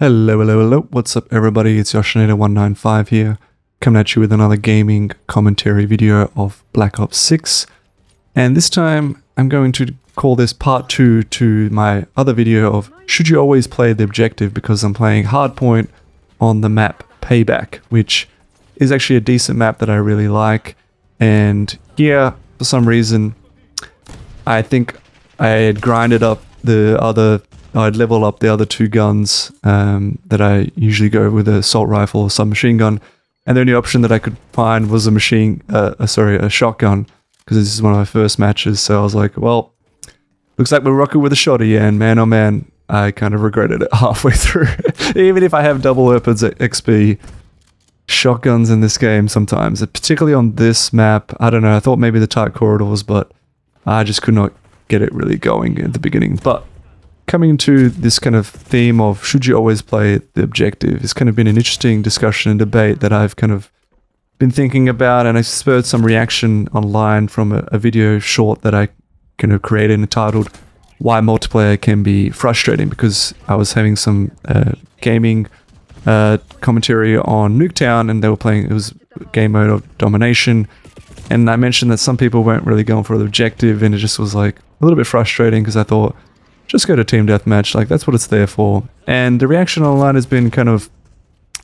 Hello, what's up everybody, it's Yoshinator195 here, coming at you with another gaming commentary video of Black Ops 6, and this time I'm going to call this part 2 to my other video of should you always play the objective, because I'm playing Hardpoint on the map Payback, which is actually a decent map that I really like, and here, for some reason, I think I had grinded up I'd level up the other two guns that I usually go with, a assault rifle or submachine gun, and the only option that I could find was a shotgun, because this is one of my first matches. So I was like, well, looks like we're rocking with a shotty, and man oh man, I kind of regretted it halfway through. Even if I have double weapons at XP, shotguns in this game sometimes, particularly on this map, I don't know, I thought maybe the tight corridors, but I just could not get it really going at the beginning. But coming to this kind of theme of should you always play the objective, it's kind of been an interesting discussion and debate that I've kind of been thinking about, and I spurred some reaction online from a video short that I kind of created entitled Why Multiplayer Can Be Frustrating, because I was having some gaming commentary on Nuketown, and they were playing, it was game mode of domination, and I mentioned that some people weren't really going for the objective, and it just was like a little bit frustrating because I thought, just go to team deathmatch, like that's what it's there for. And the reaction online has been kind of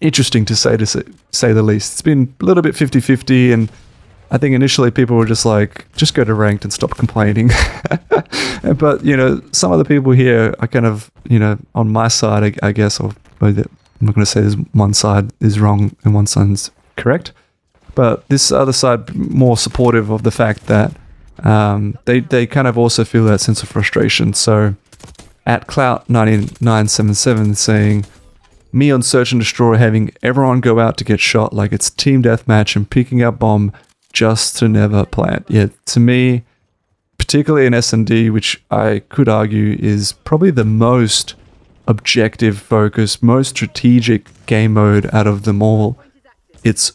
interesting to say the least. It's been a little bit 50-50, and I think initially people were just like, just go to ranked and stop complaining. But, you know, some of the people here are kind of, you know, on my side, I guess, or I'm not going to say there's one side is wrong and one side's correct, but this other side more supportive of the fact that they kind of also feel that sense of frustration. So at Clout9977 saying, me on Search and Destroy having everyone go out to get shot like it's team deathmatch and picking up bomb just to never plant. Yeah, to me, particularly in S&D, which I could argue is probably the most objective focused, most strategic game mode out of them all, it's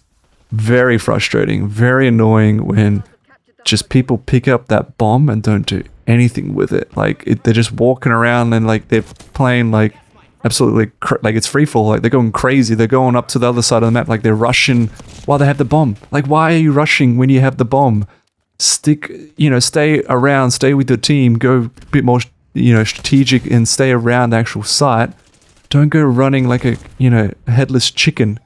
very frustrating, very annoying when just people pick up that bomb and don't do anything with it. Like they're just walking around and like they're playing like absolutely like it's free fall. Like they're going crazy. They're going up to the other side of the map. Like they're rushing while they have the bomb. Like why are you rushing when you have the bomb? Stay around, stay with your team, go a bit more, strategic and stay around the actual site. Don't go running like a, headless chicken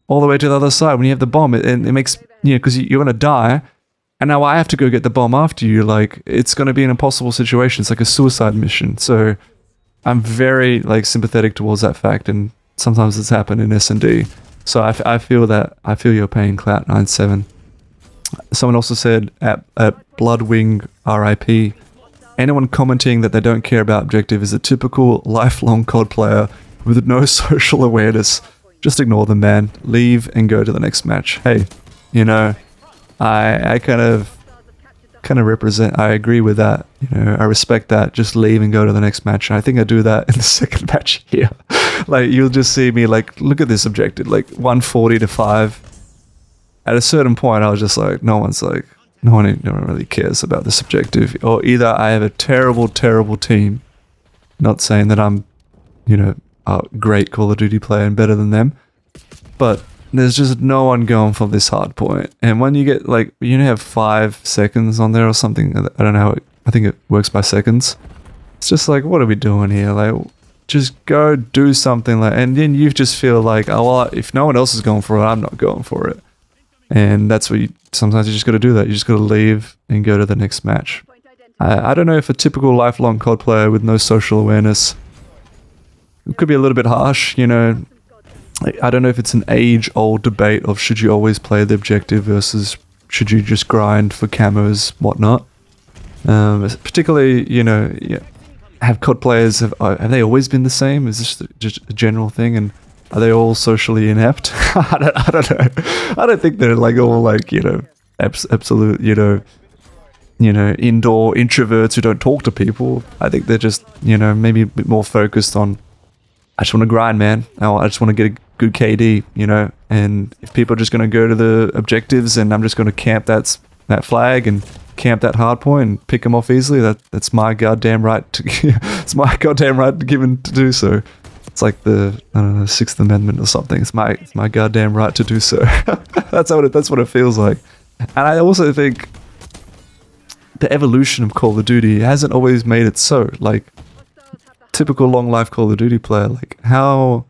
all the way to the other side when you have the bomb. It makes, because you're going to die. And now I have to go get the bomb after you. Like, it's going to be an impossible situation. It's like a suicide mission. So I'm very, sympathetic towards that fact. And sometimes it's happened in S&D. So I feel your pain, Clout97. Someone also said at Bloodwing RIP, anyone commenting that they don't care about objective is a typical lifelong COD player with no social awareness. Just ignore them, man. Leave and go to the next match. Hey, I kind of represent, I agree with that, I respect that, just leave and go to the next match. And I think I do that in the second match here. You'll just see me look at this objective, 140 to 5. At a certain point, I was just like, no one really cares about this objective. Or either I have a terrible, terrible team, not saying that I'm, a great Call of Duty player and better than them, but there's just no one going for this hard point. And when you get you have 5 seconds on there or something, I don't know how I think it works by seconds. It's just like, what are we doing here? Just go do something, and then you just feel like, oh well, if no one else is going for it, I'm not going for it. And that's what sometimes you just got to do that. You just got to leave and go to the next match. I don't know if a typical lifelong COD player with no social awareness, it could be a little bit harsh, I don't know if it's an age-old debate of should you always play the objective versus should you just grind for camos, whatnot. Particularly, have COD players, have they always been the same? Is this just a general thing? And are they all socially inept? I don't know. I don't think they're all absolute, indoor introverts who don't talk to people. I think they're just, maybe a bit more focused on, I just want to grind, man. I just want to get a good KD, and if people are just going to go to the objectives and I'm just going to camp that flag and camp that hard point and pick them off easily, that's my goddamn right to it's my goddamn right given to do so. It's like the, I don't know, Sixth Amendment or something. It's my goddamn right to do so. That's what it feels like. And I also think the evolution of Call of Duty hasn't always made it so. Like, typical long life Call of Duty player, like how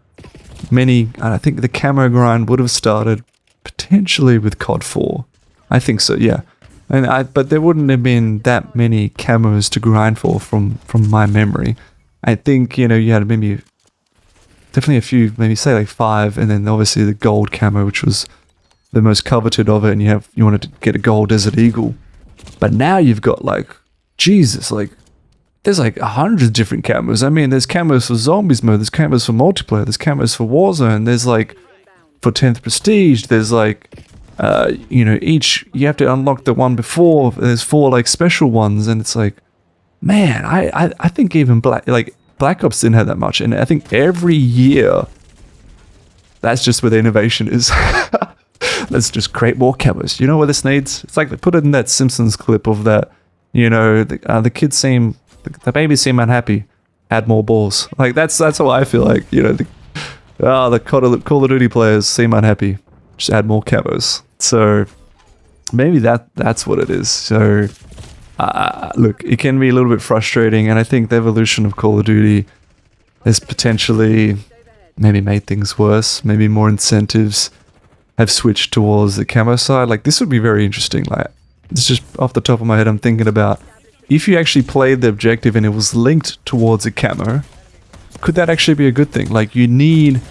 many, I think the camo grind would have started potentially with COD 4. I think so, yeah. But there wouldn't have been that many camos to grind for from my memory. I think, you know, you had maybe definitely a few, maybe say like 5, and then obviously the gold camo, which was the most coveted of it, and you wanted to get a gold Desert Eagle. But now you've got like, Jesus, like there's like 100 different camos. I mean, there's camos for zombies mode, there's camos for multiplayer, there's camos for Warzone, there's like for 10th Prestige, there's like, you know, each, you have to unlock the one before, there's 4 like special ones, and it's like, man, I think even Black Ops didn't have that much, and I think every year, that's just where the innovation is. Let's just create more camos. You know what this needs? It's like they put it in that Simpsons clip of that, you know, the kids seem, the babies seem unhappy. Add more balls. Like that's how I feel like, you know, the Call of Duty players seem unhappy. Just add more camos. So maybe that's what it is. So look, it can be a little bit frustrating, and I think the evolution of Call of Duty has potentially maybe made things worse. Maybe more incentives have switched towards the camo side. Like, this would be very interesting. Like, it's just off the top of my head, I'm thinking about if you actually played the objective and it was linked towards a camo, could that actually be a good thing? Like, you need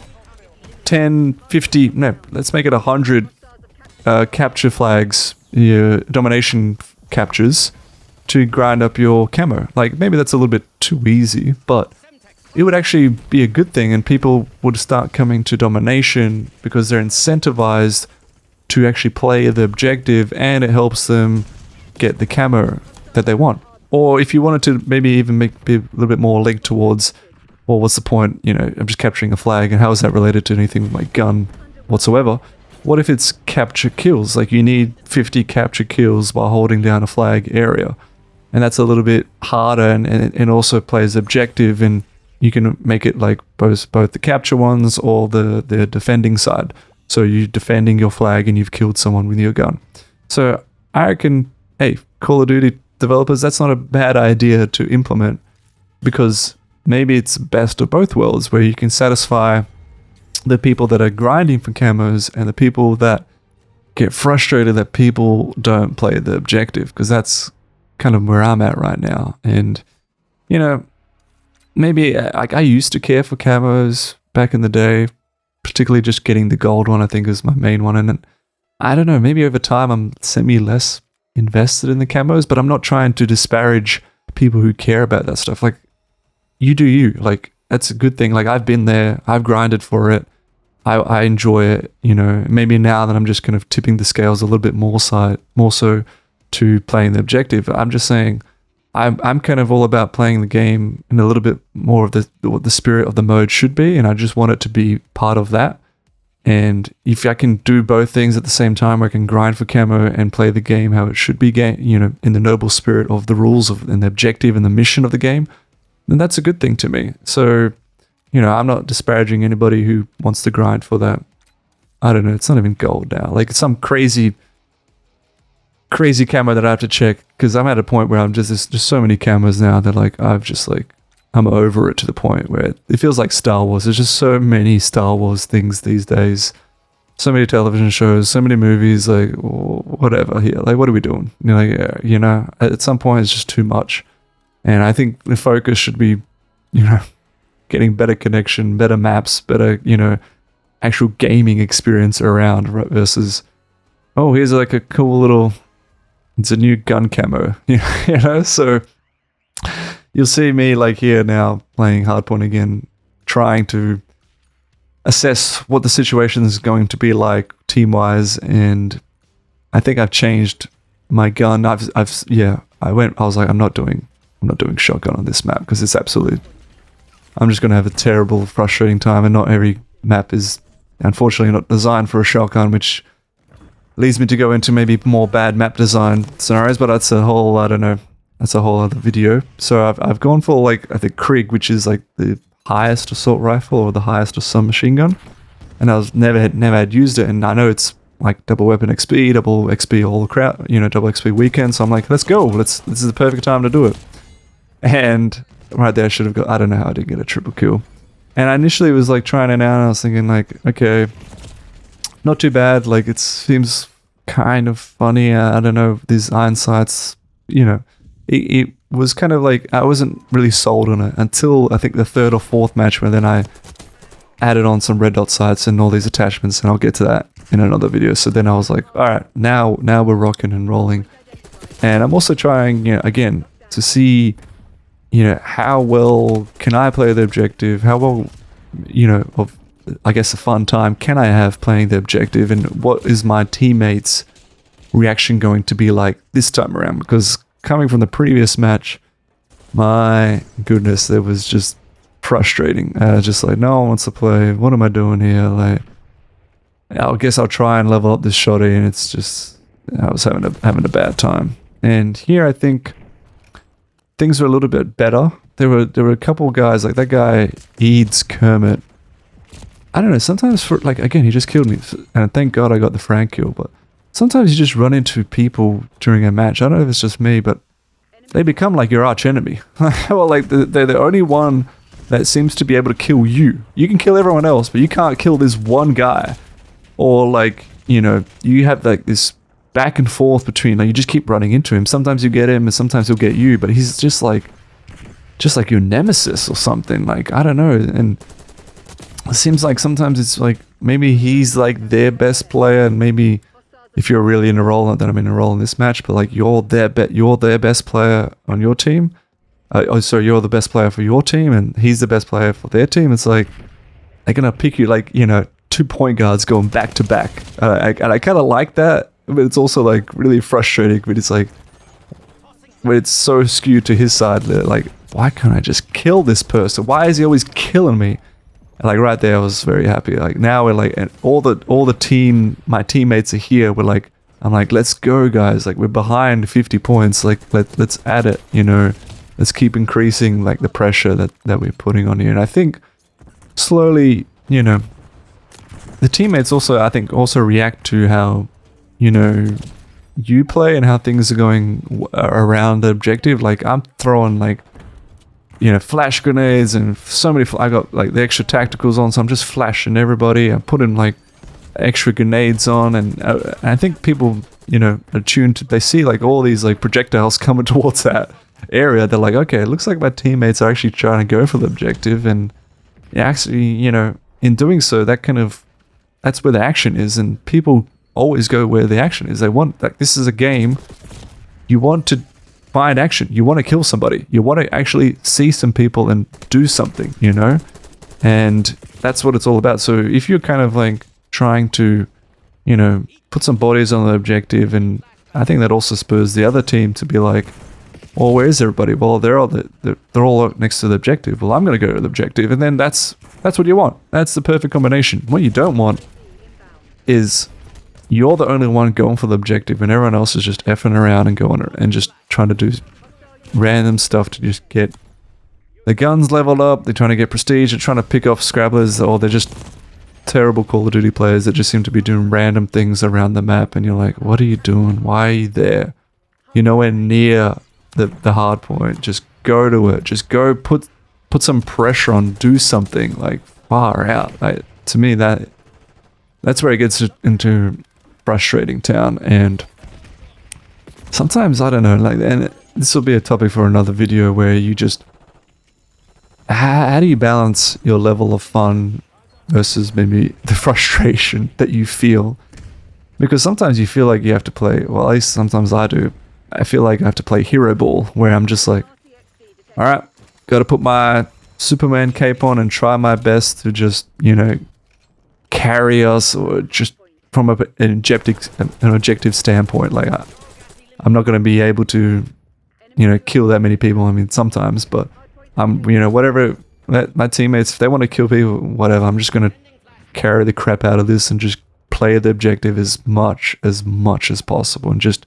10, 50, no, let's make it 100 capture flags, domination captures to grind up your camo. Like, maybe that's a little bit too easy, but it would actually be a good thing, and people would start coming to domination because they're incentivized to actually play the objective, and it helps them get the camo that they want. Or if you wanted to maybe even be a little bit more linked towards, well, what's the point? You know, I'm just capturing a flag, and how is that related to anything with my gun whatsoever? What if it's capture kills? Like, you need 50 capture kills while holding down a flag area. And that's a little bit harder, and also plays objective, and you can make it like both the capture ones or the defending side. So you're defending your flag and you've killed someone with your gun. So I reckon, hey, Call of Duty developers, that's not a bad idea to implement, because maybe it's best of both worlds, where you can satisfy the people that are grinding for camos and the people that get frustrated that people don't play the objective, because that's kind of where I'm at right now. And, you know, maybe I used to care for camos back in the day, particularly just getting the gold one, I think is my main one. And I don't know, maybe over time I'm less invested in the camos, but I'm not trying to disparage people who care about that stuff. Like, you do you. Like, that's a good thing. Like, I've been there, I've grinded for it, I enjoy it, you know. Maybe now that I'm just kind of tipping the scales a little bit more so to playing the objective, I'm just saying, I'm kind of all about playing the game in a little bit more of what the spirit of the mode should be, and I just want it to be part of that. And if I can do both things at the same time, where I can grind for camo and play the game how it should be, you know, in the noble spirit of the rules and the objective and the mission of the game, then that's a good thing to me. So, you know, I'm not disparaging anybody who wants to grind for that. I don't know, it's not even gold now. Like, it's some crazy camo that I have to check, because I'm at a point where I'm just, there's just so many camos now that, like, I'm over it to the point where it feels like Star Wars. There's just so many Star Wars things these days. So many television shows, so many movies, like, whatever here. Like, what are we doing? You know, at some point it's just too much. And I think the focus should be, you know, getting better connection, better maps, better, you know, actual gaming experience around, right, versus, oh, here's like a cool little, it's a new gun camo, you know. So you'll see me like here now playing Hardpoint again, trying to assess what the situation is going to be like team-wise, and I think I've changed my gun. I was like, I'm not doing shotgun on this map, because it's absolutely, I'm just going to have a terrible, frustrating time, and not every map is unfortunately not designed for a shotgun, which leads me to go into maybe more bad map design scenarios, but that's a whole, I don't know, that's a whole other video. So I've gone for, like, I think Krieg, which is like the highest assault rifle or the highest assault machine gun, and I was never had used it, and I know it's like double weapon XP, double XP all crowd, you know, double XP weekend. So I'm like, let's go. This is the perfect time to do it. And right there, I should have got. I don't know how I didn't get a triple kill. And I initially was like trying it out, and I was thinking like, okay, not too bad. Like it seems kind of funny. I don't know, these iron sights, you know, it was kind of like, I wasn't really sold on it until I think the third or fourth match, where then I added on some red dot sights and all these attachments, and I'll get to that in another video. So then I was like, all right, now we're rocking and rolling. And I'm also trying, you know, again, to see, you know, how well can I play the objective, how well, you know, of, I guess, a fun time can I have playing the objective, and what is my teammates' reaction going to be like this time around? Because coming from the previous match, my goodness, it was just frustrating. Just like, no one wants to play. What am I doing here? Like, I guess I'll try and level up this shoddy, and it's just, I was having a bad time. And here I think things are a little bit better. There were a couple of guys, like that guy Eads Kermit. I don't know, sometimes for, like, again, he just killed me, and thank God I got the frag kill, but sometimes you just run into people during a match, I don't know if it's just me, but they become like your arch enemy. Well, like, they're the only one that seems to be able to kill you. You can kill everyone else, but you can't kill this one guy. Or, like, you know, you have like this back and forth between, like, you just keep running into him. Sometimes you get him, and sometimes he'll get you, but he's just like your nemesis or something. Like, I don't know, and it seems like sometimes it's like maybe he's like their best player, and maybe if you're really in a role, not that I'm in a role in this match, but like you're their best player on your team. You're the best player for your team, and he's the best player for their team. It's like they're gonna pick you, like, you know, 2 point guards going back to back. And I kind of like that, but it's also like really frustrating. But it's like, when it's so skewed to his side, that like, why can't I just kill this person? Why is he always killing me? And like right there, I was very happy. Like now we're like, and all the team, my teammates are here. We're like, I'm like, let's go, guys. Like, we're behind 50 points. Like, let's add it. You know, let's keep increasing like the pressure that we're putting on you. And I think slowly, you know, the teammates also, I think, also react to how, you know, you play and how things are going around the objective. Like, I'm throwing like, you know, flash grenades and so many. I got like the extra tacticals on, so I'm just flashing everybody. I'm putting like extra grenades on, and I think people, you know, are tuned to. They see like all these like projectiles coming towards that area. They're like, okay, it looks like my teammates are actually trying to go for the objective, and actually, you know, in doing so, that's where the action is, and people always go where the action is. They want, like, this is a game. You want to find action. You want to kill somebody. You want to actually see some people and do something, you know? And that's what it's all about. So if you're kind of like trying to, you know, put some bodies on the objective, and I think that also spurs the other team to be like, well, where is everybody? Well, they're all next to the objective. Well, I'm going to go to the objective. And then that's what you want. That's the perfect combination. What you don't want is you're the only one going for the objective, and everyone else is just effing around and going and just trying to do random stuff to just get the guns leveled up. They're trying to get prestige. They're trying to pick off scrabblers, or they're just terrible Call of Duty players that just seem to be doing random things around the map. And you're like, what are you doing? Why are you there? You're nowhere near the hard point. Just go to it. Just go put some pressure on. Do something, like, far out. Like, to me, that's where it gets into frustrating town. And sometimes, I don't know, like, and this will be a topic for another video, where you just, how do you balance your level of fun versus maybe the frustration that you feel? Because sometimes you feel like you have to play, well, at least sometimes I do, I feel like I have to play hero ball, where I'm just like, all right, gotta put my Superman cape on and try my best to just, you know, carry us, or just from an objective standpoint. Like, I'm not going to be able to, you know, kill that many people. I mean, sometimes, but I'm, you know, whatever, my teammates, if they want to kill people, whatever, I'm just going to carry the crap out of this and just play the objective as much as possible, and just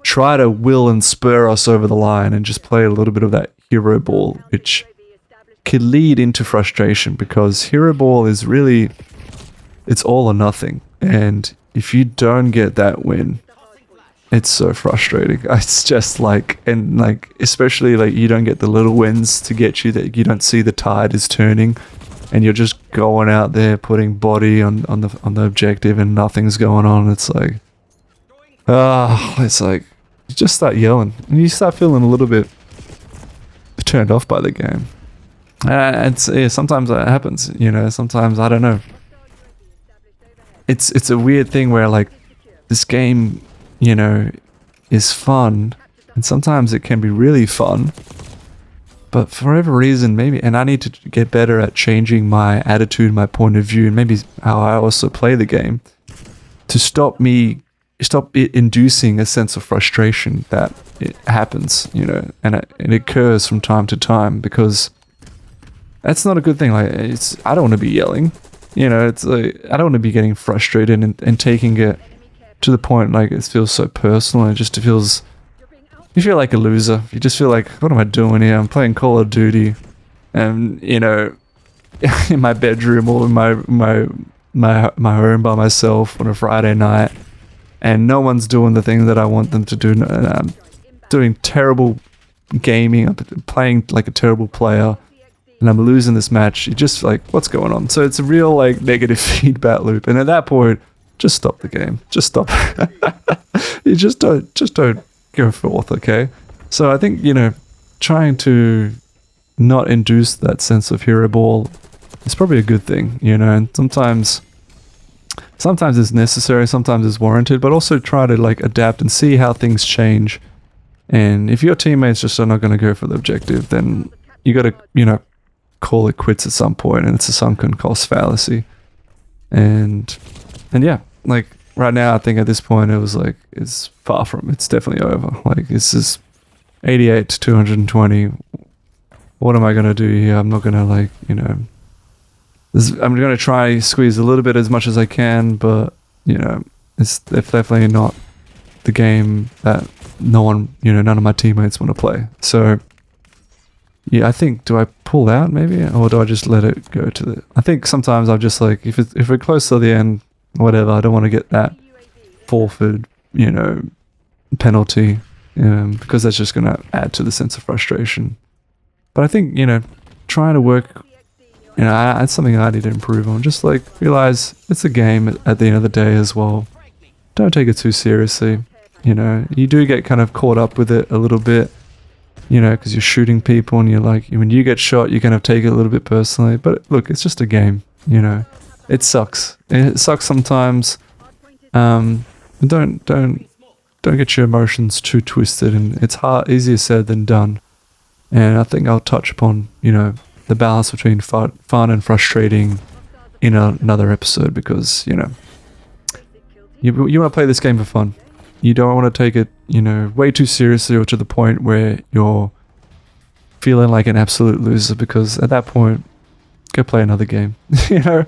try to will and spur us over the line, and just play a little bit of that hero ball, which could lead into frustration, because Hero Ball is really, it's all or nothing. And if you don't get that win, it's so frustrating. It's just like, and like, especially like you don't get the little wins to get you, that you don't see the tide is turning, and you're just going out there putting body on the objective and nothing's going on. It's like, it's like, you just start yelling and you start feeling a little bit turned off by the game. Sometimes that happens, you know, sometimes, I don't know. It's a weird thing where like this game, you know, is fun, and sometimes it can be really fun, but for whatever reason, maybe, and I need to get better at changing my attitude, my point of view, and maybe how I also play the game, to stop it inducing a sense of frustration that it happens, you know, and it occurs from time to time, because that's not a good thing. Like, I don't want to be yelling, you know, it's like, I don't want to be getting frustrated and taking it to the point like it feels so personal, and it just feels, you feel like a loser. You just feel like, what am I doing here? I'm playing Call of Duty, and you know, in my bedroom or in my home by myself on a Friday night, and no one's doing the thing that I want them to do. And I'm doing terrible gaming. I'm playing like a terrible player, and I'm losing this match. You're just like, what's going on? So it's a real like negative feedback loop. And at that point, just stop the game. Just stop. You just don't go forth, okay? So I think, you know, trying to not induce that sense of Hero Ball is probably a good thing, you know, and sometimes it's necessary, sometimes it's warranted, but also try to like adapt and see how things change. And if your teammates just are not going to go for the objective, then you got to, you know, call it quits at some point, and it's a sunken cost fallacy. And yeah, like right now, I think at this point it was like, it's far from, it's definitely over. Like, this is 88 to 220. What am I going to do here? I'm not going to, like, you know, I'm going to try squeeze a little bit as much as I can, but, you know, it's definitely not the game that none of my teammates want to play. So yeah, I think, do I pull out maybe, or do I just let it go to the, I think sometimes I'm just like, if we're close to the end, whatever, I don't want to get that forfeit, you know, penalty, because that's just going to add to the sense of frustration. But I think, you know, trying to work, you know, that's something I need to improve on. Just like realize it's a game at the end of the day as well. Don't take it too seriously. You know, you do get kind of caught up with it a little bit, you know, because you're shooting people and you're like, when you get shot, you kind of take it a little bit personally. But look, it's just a game, you know. It sucks. It sucks sometimes. Don't get your emotions too twisted, and it's easier said than done. And I think I'll touch upon, you know, the balance between fun and frustrating in another episode, because, you know, you want to play this game for fun. You don't want to take it, you know, way too seriously, or to the point where you're feeling like an absolute loser, because at that point, go play another game, you know.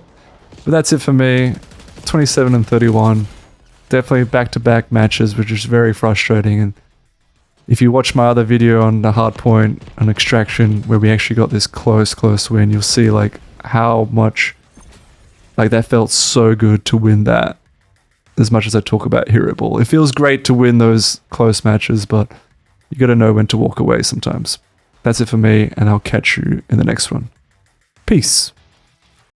But that's it for me. 27 and 31. Definitely back-to-back matches, which is very frustrating. And if you watch my other video on the Hardpoint and Extraction, where we actually got this close win, you'll see like how much, like, that felt so good to win that. As much as I talk about Hero Ball, it feels great to win those close matches, but you got to know when to walk away sometimes. That's it for me, and I'll catch you in the next one. Peace.